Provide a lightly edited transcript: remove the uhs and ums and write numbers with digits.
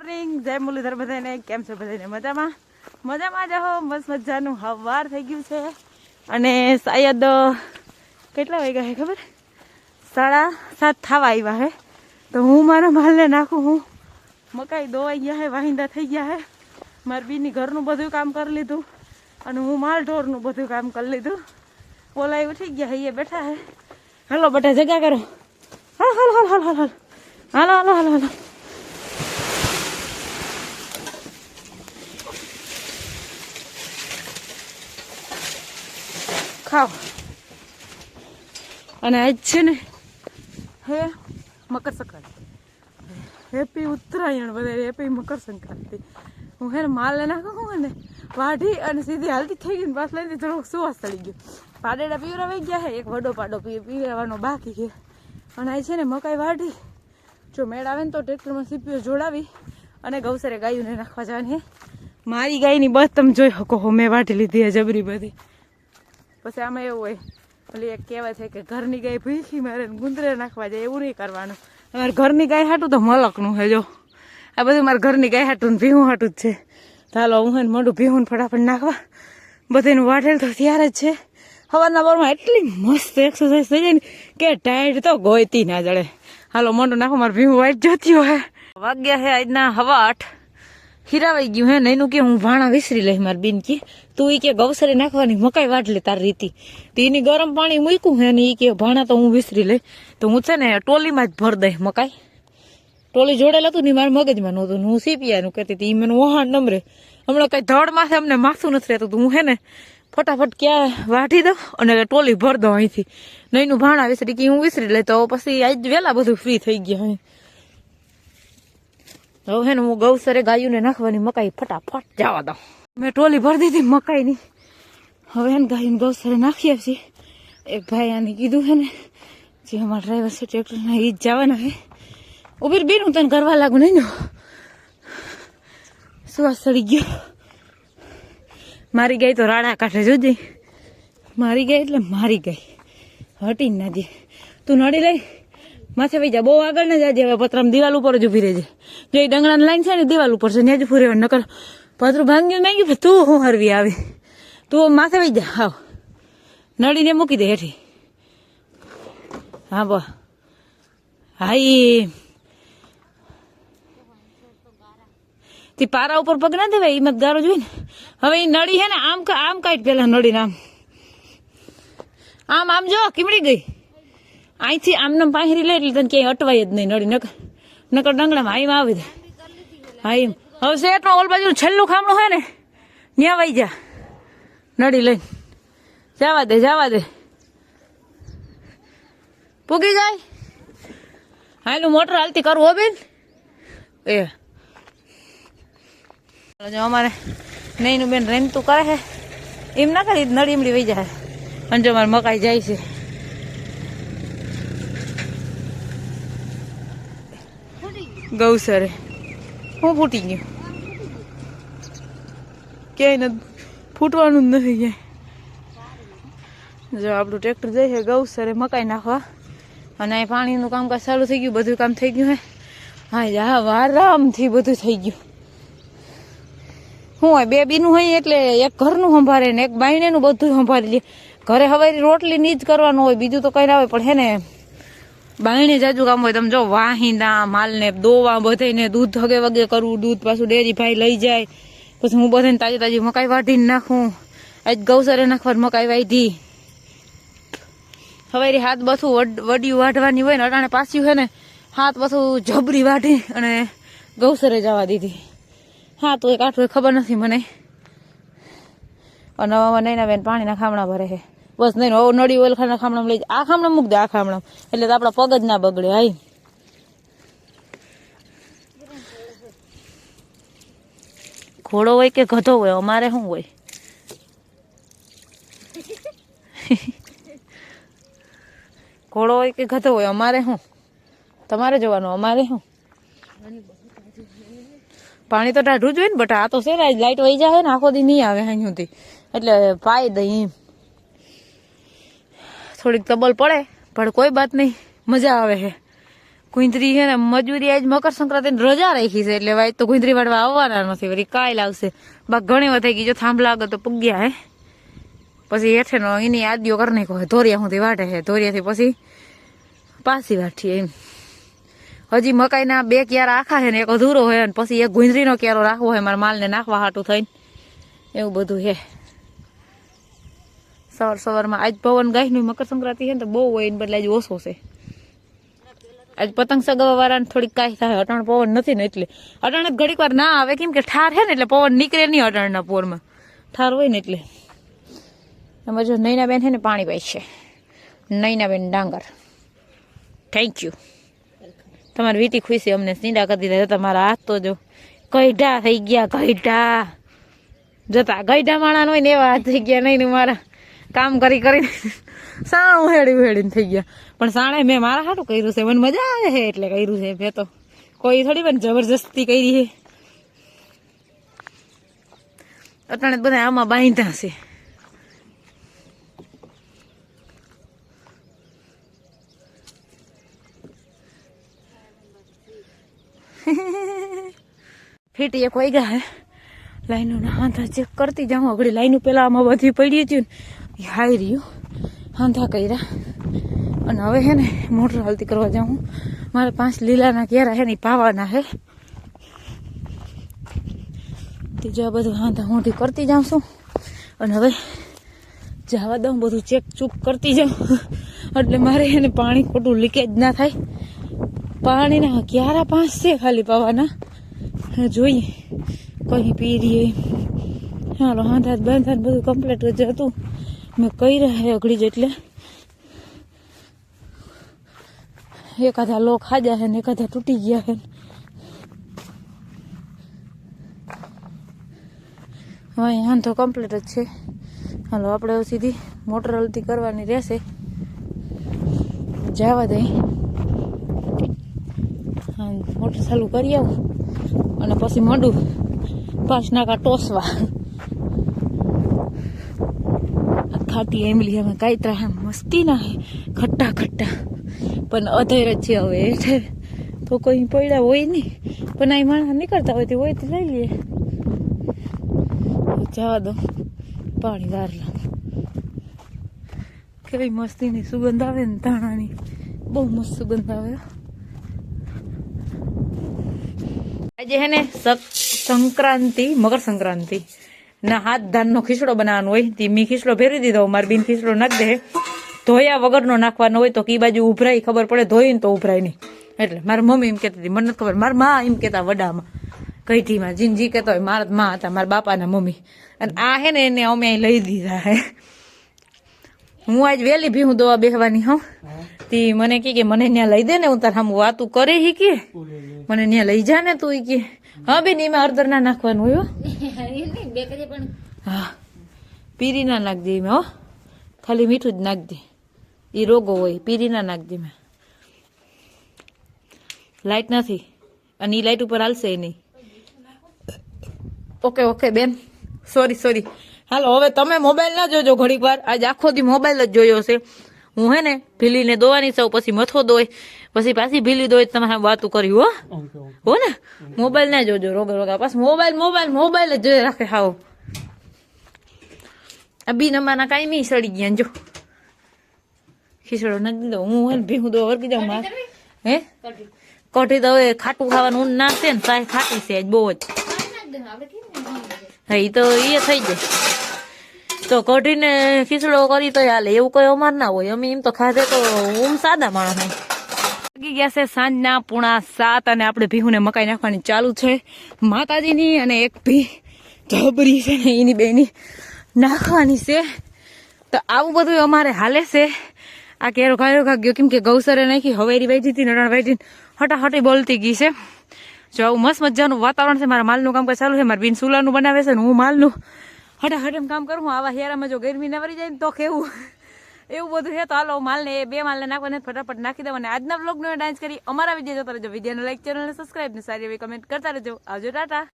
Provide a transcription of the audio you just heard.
Morning, જય મુરલીધર બધાને. કેમ છો બધાને? મજામાં મજામાં જ હો. મસ્ત મજાનું હવાર થઈ ગયું છે અને શાયદ કેટલા વાગ્યા છે ખબર? 7:30 થવા આવ્યા હે. તો હું મારા માલને નાખું. હું મકાઈ દોવાઈ ગયા હે, વાહિંદા થઈ ગયા હે. મારી બીની ઘરનું બધું કામ કરી લીધું અને હું માલ ઢોરનું બધું કામ કરી લીધું. ઓલા ઉઠી ગયા હે, એ બેઠા હે. હાલો બેટા, જગ્યા કરો. હાલો હાલો હાલો હાલો હાલો હાલો હાલો હાલો હાલો. ખાઓ. અને આજ છે ને હે મકર સંક્રાંતિ. હેપી ઉત્તરાયણ બધા, હેપી મકર સંક્રાંતિ. હું હે ને માલ નાખું ને વાઢી અને સીધી હાલતી થઈ ગઈ ને પાછ લઈને થોડોક સુવાસ ચડી ગયો. પાડેડા પીવરાવાઈ ગયા છે, એક વડો પાડો પીવરાવાનો બાકી છે. અને આ છે ને મકાઈ વાઢી, જો મેળ આવે ને તો ટ્રેક્ટરમાં સીપીઓ જોડાવી અને ગૌસરે ગાયોને નાખવા જવાની. મારી ગાયની બસ તમે જોઈ શકો, મેં વાઢી લીધી જબરી બધી. પછી આમાં એવું હોય, એટલે એક કહેવાય છે કે ઘરની ગાય ભીખી મારે ગુંદરે નાખવા જાય, એવું નહીં કરવાનું. અમારે ઘરની ગાય હાટું તો મલકનું છે. જો આ બધું મારા ઘરની ગાય હાટું ને ભીહું હાટું જ છે. ચાલો હું ને મોઢું ભીહું ફટાફટ નાખવા. બધાનું વાઢેલ તો ત્યારે જ છે. સવારના બોરમાં એટલી મસ્ત એક્સરસાઇઝ થઈ જાય ને કે ટાયર્ડ તો ગોયતી ના જડે. હાલો મોઢું નાખો, મારે ભીહું વાઈટ જોતી હોય. વાગ્યા છે આજના 8:15. હીરાવાઈ ગયું હે ને એનું કે હું ભાણા વિસરી લઈ. મારી બીન કે તું ઈ કે ગૌસરે નાખવાની મકાઈ વાટ લે તારી રીતિ. તો એની ગરમ પાણી મૂક્યું હે ને ઈ કે ભાણા તો હું વિસરી લઈ. તો હું છે ને ટોલીમાં જ ભર દઈ મકાઈ. ટોલી જોડેલ હતું ને મારા મગજમાં નહોતું. હું સીપિયાનું કહેતી હતી, એ મને વહાણ નમરે. હમણાં કઈ ધડ માથે અમને માથું નથી રહેતું. હું હે ને ફટાફટ ક્યાં વાઢી દઉં અને ટોલી ભર દઉં અહીંથી. નહીંનું ભાણા વિસરી કે હું વિસરી લઈ. તો પછી આજ વહેલા બધું ફ્રી થઈ ગયા. હવે હે ને હું ગૌસરે ગાયોને નાખવાની મકાઈ ફટાફટ જવા દઉં. મેં ટોલી ભરી દીધી મકાઈની. હવે હે ને ગાયોને ગૌસરે નાખીએ છીએ. એક ભાઈ આને કીધું છે ને, જે અમારા ડ્રાઈવર છે ટ્રેક્ટરના, એ જ જવાના હે. ઉભી બેન, હું તને કરવા લાગુ નહીં ને. સુવાસ ચડી ગયો. મારી ગાય તો રાડા કાઢે જોજે. મારી ગાય એટલે મારી ગાય, હટી ના દે. તું નડી લઈ માથે વહી જા, બહુ આગળ ને જાજે. હવે પતરામ દિવાલ ઉપર જ ઉભી રહેજે. જો એ ડંગરાની લાઈન છે ને દિવાલ ઉપર છે, ત્યાં જ ઉભું રહેવાનું. નકર પતરું ભાંગ્યું માંગ્યું તું હું હરવી આવી. તું માથે વહી જા. હાવ નડીને મૂકી દે હેઠી. હા બા હા, તે પારા ઉપર પગ ના દેવાય, એમાં ગારો જોઈ ને. હવે એ નડી હે ને આમ કાઢ પેલા નડીને આમ આમ જો કીમડી ગઈ. અહીંથી આમને પાહરી લે એટલે તને ક્યાંય અટવાય જ નહીં નડી. નકર ડંગડામાં આમ આવી દે. હા એમ. હવે શેઠમાં ઓલ બાજુ છેલ્લું ખામણું હોય ને ત્યાં વહી જા નડી લઈને. જવા દે પૂગી જાય. હા એનું મોટર હાલતી કરવું હો બેન. અમારે નહીંનું બેન રેનતું કરે છે, એમ ના કરી નડી એમડી વહી જાય. અને જો મારે મકાઈ જાય છે. ગૌસરે હું ફૂટી ગયું, ક્યાંય નથી ફૂટવાનું જ નથી ક્યાંય. જો આપણું ટ્રેક્ટર જાય છે ગૌસરે મકાઈ નાખવા. અને અહીં પાણીનું કામકાજ ચાલુ થઈ ગયું, બધું કામ થઈ ગયું હે. હા જા આરામથી બધું થઈ ગયું. શું હોય, બે બીનું હોય એટલે એક ઘરનું સંભાળે ને એક બાયણેનું બધું સંભાળી લે. ઘરે હવે રોટલી ની જ કરવાનું હોય, બીજું તો કઈ ના હોય. પણ હે ને બાયણે જાજુ કામ હોય. તમે જો વાહિંદા માલને દોવા બધાને દૂધ હગે વગે કરવું, દૂધ પાછું ડેરી ભાઈ લઈ જાય. પછી હું બધાને તાજી તાજી મકાઈ વાઢીને નાખું. આજ ગૌસરે નાખવા મકાઈ વાઢી. હવે હાથ બથું વડિયું વાઢવાની હોય ને અટાણે પાછું છે ને હાથ બથું જબરી વાઢી અને ગૌસરે જવા દીધી. હા તો એક આઠું ખબર નથી મને. અને નૈના બેન પાણીના ખામણા ભરે છે. બસ નહીં નડી ઓલખાના ખામણામાં લઈ જાય. આ ખામણા મૂક દે, આ ખામણા એટલે આપણા પગ જ ના બગડે. હાઈ ઘોડો હોય કે ગધો હોય, અમારે શું હોય? ઘોડો હોય કે ગધો હોય, અમારે શું? તમારે જોવાનું, અમારે શું? પાણી તો ટાઢું જ હોય ને બટા. આ તો છે ને લાઈટ વહી જાય ને આખો દી નહીં આવે અહીં સુધી, એટલે પાઈ દઈ. થોડીક તબલ પડે પણ કોઈ બાત નહીં, મજા આવે છે. ગુંદરી છે ને મજૂરી આજ મકર સંક્રાંતિ રજા રાખી છે એટલે આજ તો ગુંદરી વાળવા આવવાના નથી, વળી કાલ આવશે. બા ઘણી વાર થઈ ગઈ, જો થાંભલા આગળ તો પૂગ્યા હે. પછી હેઠે નો એની આદિઓ કરી નાખો, ધોરિયા સુધી વાટે છે, ધોરિયાથી પછી પાછી વાટીએ એમ. હજી મકાઈના 2 ક્યારા આખા છે ને એક અધૂરો હોય, ને પછી એક ગુંદરીનો ક્યારો રાખવો હોય મારા માલને નાખવા હાટું થઈને, એવું બધું છે. સવારમાં આજ પવન ગાયનું મકર સંક્રાંતિ છે ને તો બહુ હોય, ને બદલે આજ ઓછો છે. આજ પતંગ સગાવવા વાળાને થોડીક કાંઈ થાય, અટાણ પવન નથી ને એટલે. અટાણ ઘડીક વાર ના આવે, કેમ કે ઠાર છે ને એટલે પવન નીકળે નહીં અટાણના પોરમાં, ઠાર હોય ને એટલે. એમાં જો નૈનાબેન છે ને પાણી પાય છે, નૈનાબેન ડાંગર, થેન્ક યુ. તમારી વીટી ખુશી અમને સીંડા કરી દીધા. તમારા હાથ તો જો ગઈઢા થઈ ગયા, ગઈઢા જતા ગઈઢા માણા હોય ને એવા હાથ થઈ ગયા. નહીં મારા કામ કરી કરીને સાણું હેડીને થઈ ગયા. પણ સાણે મેં મારા હાટું કર્યું છે, મને મજા આવે છે એટલે કર્યું છે. મેં તો કોઈ થોડી પણ જબરજસ્તી કરી છે. અટાણે બધા આમાં બાંધ્યા છે. ફીટી એક વાઈ ગયા હે. લાઈનો ના હાંધા ચેક કરતી જાઉં. અગડી લાઈનો પેલા આમાં બધી પડી હતી ને હાઈ રહ્યું, હાંધા કર્યા. અને હવે હે ને મોટર હાલતી કરવા જાઉં. મારે 5 લીલાના ક્યારા હે ને પાવાના હે. ત્રીજા બધું હાંધા મોટી કરતી જાઉં છું. અને હવે જવા દઉં, બધું ચેક ચૂક કરતી જાઉં એટલે મારે એને પાણી ખોટું લીકેજ ના થાય. પાણીના ક્યારા 5 છે ખાલી પાવાના, જોઈએ કઈ પી રહીએ. હાલો હાંધા બાંધા બધું કમ્પ્લીટ જ હતું. મેં કહી રહ્યા અઘડી જેટલે એકાદા લોક ખાજા છે ને એકાદા તૂટી ગયા છે. હવે અહીંયા તો કમ્પ્લીટ જ છે. હાલો આપણે સીધી મોટર હલતી કરવાની રહેશે. જવા દઈ, હા મોટર ચાલુ કરી આવું અને પછી મોઢું 5 નાકા ટોસવા. ખાટી એમલી અમે કાયત્રા એમ મસ્તી ના હે, ખટ્ટા ખટ્ટા પણ અધેર જ છે. હવે એટલે તો કોઈ પડ્યા હોય નહીં, પણ અહીં માણસ નીકળતા હોય તો લઈ લઈએ. જવા દો, પાણી વારલા. કેવી મસ્તીની સુગંધ આવે ને ધાણાની, બહુ મસ્ત સુગંધ આવે. આજે હે ને સંક્રાંતિ, મકર સંક્રાંતિ ના હાથ ધાનનો ખીચડો બનાવવાનો હોય. તે મેં ખીચડો ફેરવી દીધો, મારી બીન ખીચડો નાખી દે. ધોયા વગરનો નાખવાનો હોય તો કી બાજુ ઉભરાય ખબર પડે, ધોઈને તો ઉભરાય નહીં. એટલે મારી મમ્મી એમ કહેતી હતી, મને નથી ખબર, મારી માં એમ કહેતા વડામાં કઈઠીમાં જીનજી કહેતો હોય. મારા માં હતા, મારા બાપાના મમ્મી. અને આ હે ને એને અમે અહીં લઈ દીધા હે. હું આજ વહેલી ભીહું દવા બેહવાની હોઉં. તી મને કે મને ત્યાં લઈ દે ને, હું તાર સામે વાતું કરે હી કે મને ત્યાં લઈ જા ને તું. ઈ કે હા બેન એમાં હળદર ના નાખવાનું હોય. હા પીરી ના નાખ દે એમાં, હો ખાલી મીઠું જ નાખ દે. એ રોગો હોય, પીરી ના નાખ દે. લાઈટ નથી અને એ લાઈટ ઉપર હાલશે નહીં. ઓકે બેન, સોરી. હાલો હવે તમે મોબાઈલ ના જોજો ઘડીક વાર. આજ આખો દી મોબાઈલ જ જોયો છે. હું હે ને ભીલીને દોવાની સૌ, પછી મથો દોય, પછી પાછી ભીલી દોય. તમારે વાતું કર્યું હો ને. મોબાઈલ ના જોજો રોગા પાછું મોબાઈલ જ જોઈ રાખે. હાવ આ બી નમાના કાંઈ નહીં સડી ગયા. જો ખીચડો નાખી દીધો. હું હે ને ભીહું દો વર્ગી જાઉં. હે કઢી તો હવે ખાટું ખાવાનું ઊન નાખશે ને, સાય ખાટી છે આજ બહુ જ. હા એ તો એ થઈ જાય તો કઢીને ખીચડો કરી તો હાલે, એવું કઈ અમાર ના હોય. અમે એમ તો ખાધે તો સાદા માણસ. લાગી ગયા છે સાંજના 6:45 અને આપણે ભીહુને મકાઈ નાખવાની ચાલુ છે માતાજીની. અને એક ભી જબરી છે ને એની બેની નાખવાની છે. તો આવું બધું અમારે હાલે છે. આ કેરો ખાયો ગયો, કેમ કે ગૌસરે નાખી, હવેરી વાઈ હતી, નરણ વાઈ હટાહટી બોલતી ગઈ છે. જો આવું મસ્ત મજાનું વાતાવરણ છે. મારા માલનું કામ ચાલુ છે. મારા બીન સુલાનું બનાવે છે ને હું માલનું હટાહટ કામ કરું. આવા હેરામાં જો ગરમી ના વરી જાય ને તો કેવું, એવું બધું છે. તો હાલો માલને 2 માલને નાખવાને ફટાફટ નાખી દો. અને આજના વ્લોગનો ડાન્સ કરી અમારા વિડીયો જોતા રહેજો. વિડીયોને લાઈક, ચેનલને સબસ્ક્રાઈબ ને સારી એવી કમેન્ટ કરતા રહેજો. આવજો, ટાટા.